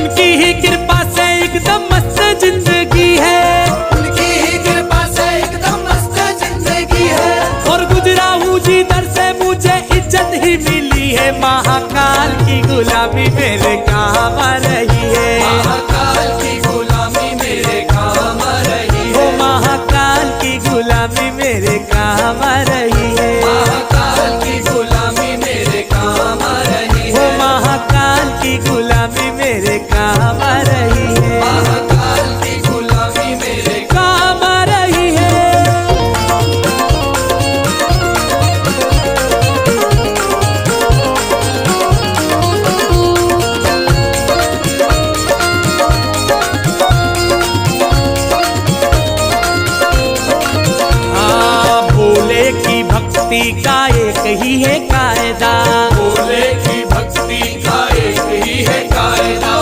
उनकी ही कृपा से एकदम मस्त जिंदगी है, उनकी ही कृपा से एकदम मस्त जिंदगी है। और गुजरा हूँ जिधर से मुझे इज्जत ही मिली है। महाकाल की गुलामी मेरे काम आ रही है, महाकाल की गुलामी मेरे काम आ रही है। वो महाकाल की गुलामी मेरे काम आ रही है, महाकाल की गुलामी मेरे काम आ रही वो है। महाकाल की गुलामी मेरे काम आ रही है।